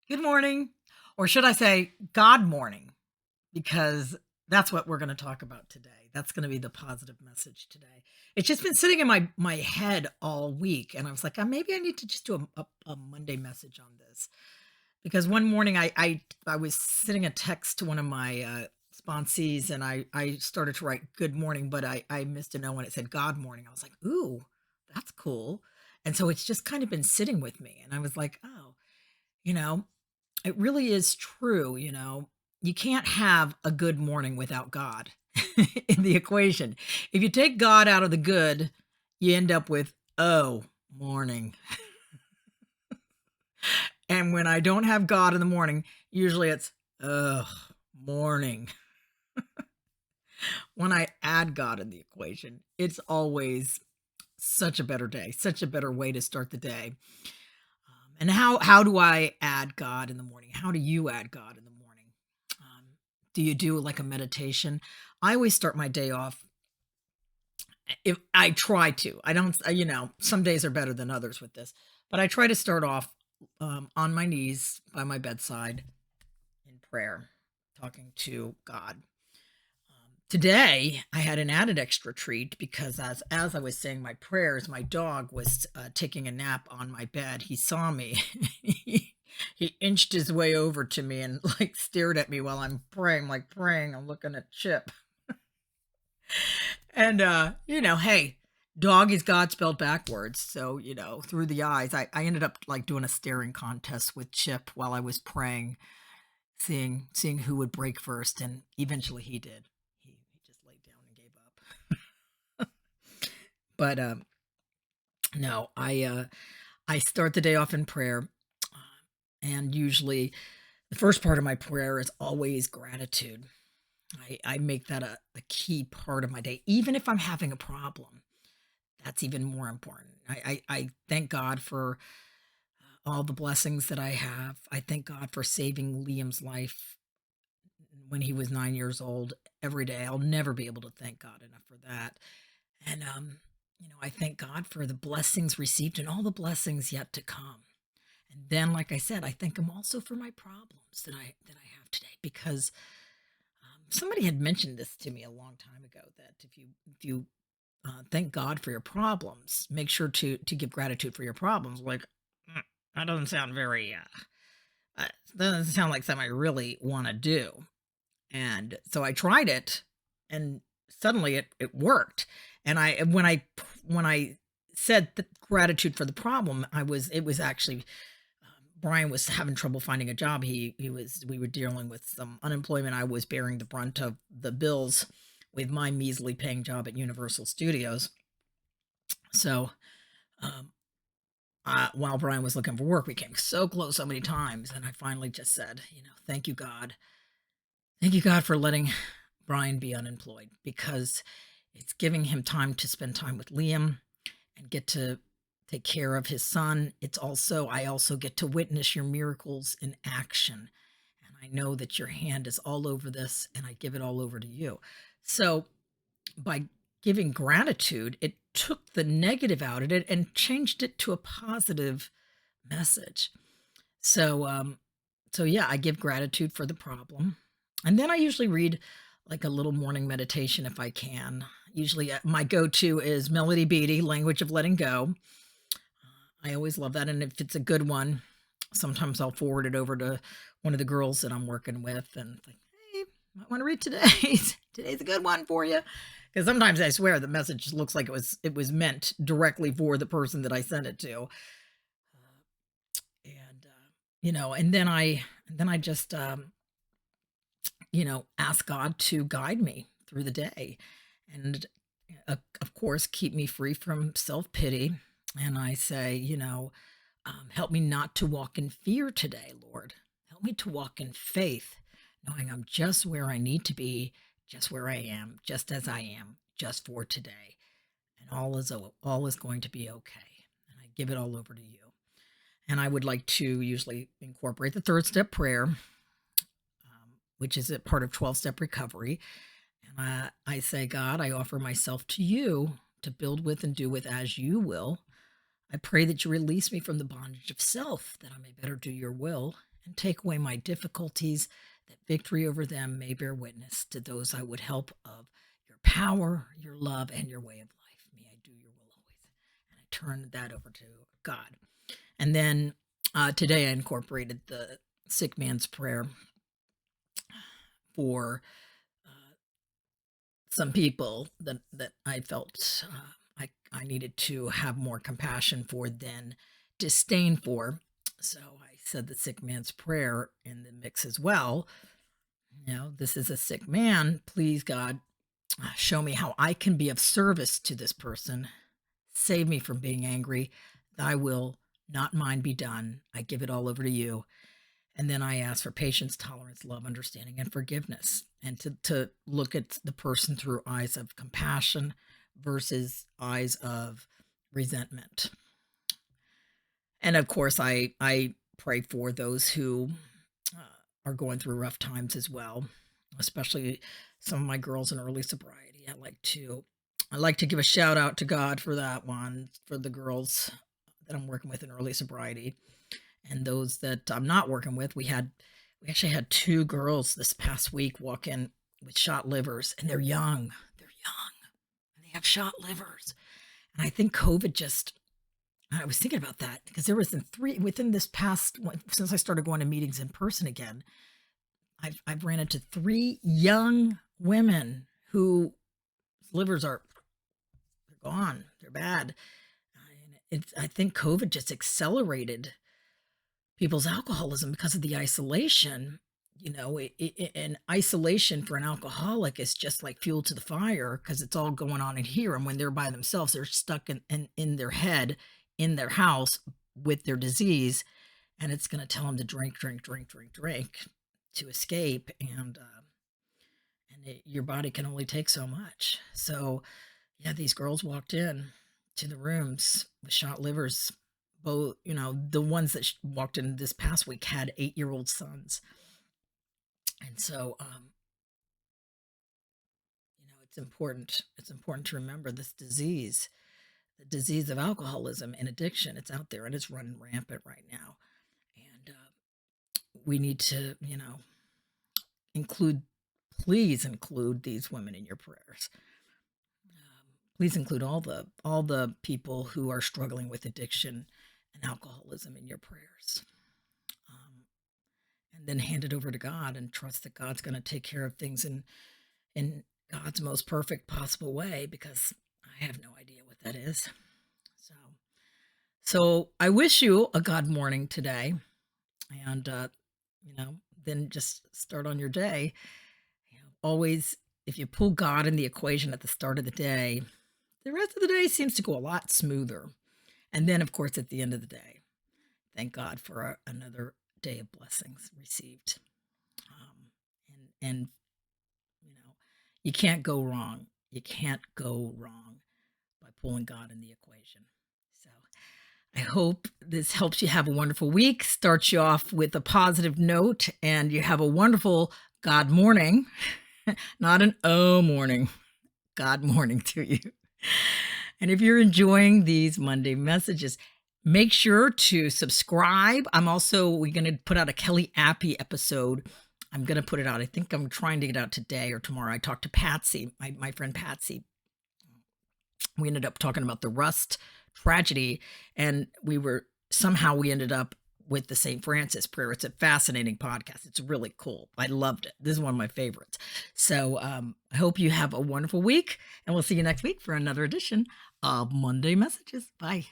Good morning. Or should I say, God morning, because that's what we're going to talk about today. That's going to be the positive message today. It's just been sitting in my head all week, and I was like, maybe I need to just do a Monday message on this because one morning I was sending a text to one of my sponsees, and I started to write good morning, but I missed a no when it said God morning. I was like, ooh, that's cool, and so it's just kind of been sitting with me, and I was like, oh, you know, it really is true, you can't have a good morning without God in the equation. If you take God out of the good, you end up with, "Oh, morning." And when I don't have God in the morning, usually it's, "Ugh, morning." When I add God in the equation, it's always such a better day, such a better way to start the day. And how do I add God in the morning? How do you add God in the morning? Um, do you do like a meditation? I always start my day off. If I try to, I don't. Some days are better than others with this, but I try to start off on my knees by my bedside in prayer, talking to God. Today, I had an added extra treat because as I was saying my prayers, my dog was taking a nap on my bed. He saw me. He inched his way over to me and like stared at me while I'm praying, like praying. I'm looking at Chip, and hey, dog is God spelled backwards. So through the eyes, I ended up like doing a staring contest with Chip while I was praying, seeing who would break first, and eventually he did. He just laid down and gave up. But no, I start the day off in prayer, and usually the first part of my prayer is always gratitude. I make that a key part of my day, even if I'm having a problem. That's even more important. I thank God for all the blessings that I have. I thank God for saving Liam's life when he was 9 years old every day. I'll never be able to thank God enough for that. And I thank God for the blessings received and all the blessings yet to come. And then, like I said, I thank him also for my problems that I have today because somebody had mentioned this to me a long time ago that if you thank God for your problems, make sure to give gratitude for your problems. Like that doesn't sound very doesn't sound like something I really want to do. And so I tried it, and suddenly it worked. And when I said gratitude for the problem, it was actually Brian was having trouble finding a job. We were dealing with some unemployment. I was bearing the brunt of the bills with my measly paying job at Universal Studios. So, um, while Brian was looking for work, we came so close so many times, and I finally just said, thank you, God. Thank you, God, for letting Brian be unemployed because it's giving him time to spend time with Liam and get to take care of his son. I also get to witness your miracles in action. And I know that your hand is all over this, and I give it all over to you. So by giving gratitude, it took the negative out of it and changed it to a positive message. So, so yeah, I give gratitude for the problem. And then I usually read like a little morning meditation if I can. Usually my go-to is Melody Beattie, Language of Letting Go. I always love that. And if it's a good one, sometimes I'll forward it over to one of the girls that I'm working with and think, hey, might want to read today's. Today's a good one for you. Because sometimes I swear the message looks like it was meant directly for the person that I sent it to. And and then I just ask God to guide me through the day, and of course keep me free from self-pity. And I say, help me not to walk in fear today, Lord. Help me to walk in faith, knowing I'm just where I need to be, just where I am, just as I am, just for today, and all is going to be okay. And I give it all over to you. And I would like to usually incorporate the third step prayer, which is a part of 12-step recovery. And I say, God, I offer myself to you to build with and do with as you will. I pray that you release me from the bondage of self, that I may better do your will and take away my difficulties, that victory over them may bear witness to those I would help of your power, your love, and your way of life. May I do your will always. And I turn that over to God. And then today I incorporated the sick man's prayer for some people that I felt I needed to have more compassion for than disdain for. So I said the sick man's prayer in the mix as well. This is a sick man. Please, God, show me how I can be of service to this person. Save me from being angry. Thy will, not mine, be done. I give it all over to you. And then I ask for patience, tolerance, love, understanding, and forgiveness, and to look at the person through eyes of compassion versus eyes of resentment. And of course, I pray for those who are going through rough times as well, especially some of my girls in early sobriety. I like to give a shout out to God for that one, for the girls that I'm working with in early sobriety. And those that I'm not working with, we actually had 2 girls this past week walk in with shot livers, and they're young, and they have shot livers. And I think COVID I was thinking about that because there was within this past, since I started going to meetings in person again, I've ran into 3 young women who livers they're gone, they're bad. I think COVID just accelerated people's alcoholism because of the isolation. And isolation for an alcoholic is just like fuel to the fire because it's all going on in here. And when they're by themselves, they're stuck in their head, in their house with their disease. And it's going to tell them to drink to escape. And your body can only take so much. So yeah, these girls walked in to the rooms with shot livers. Both, the ones that walked in this past week had 8-year-old sons. And so, it's important to remember this disease, the disease of alcoholism and addiction. It's out there and it's running rampant right now. And we need to, please include these women in your prayers. Please include all the people who are struggling with addiction and alcoholism in your prayers. And then hand it over to God and trust that God's going to take care of things in God's most perfect possible way, because I have no idea what that is. So I wish you a God morning today, and then just start on your day. Always, if you pull God in the equation at the start of the day, the rest of the day seems to go a lot smoother. And then, of course, at the end of the day, thank God for another day of blessings received. And you can't go wrong. You can't go wrong by pulling God in the equation. So I hope this helps you have a wonderful week, starts you off with a positive note, and you have a wonderful God morning, not an oh morning, God morning to you. And if you're enjoying these Monday messages, make sure to subscribe. We're going to put out a Kelly Appy episode. I'm going to put it out. I think I'm trying to get out today or tomorrow. I talked to Patsy, my friend Patsy. We ended up talking about the Rust tragedy, and we ended up with the St. Francis prayer. It's a fascinating podcast. It's really cool. I loved it. This is one of my favorites. So I hope you have a wonderful week, and we'll see you next week for another edition of Monday Messages. Bye.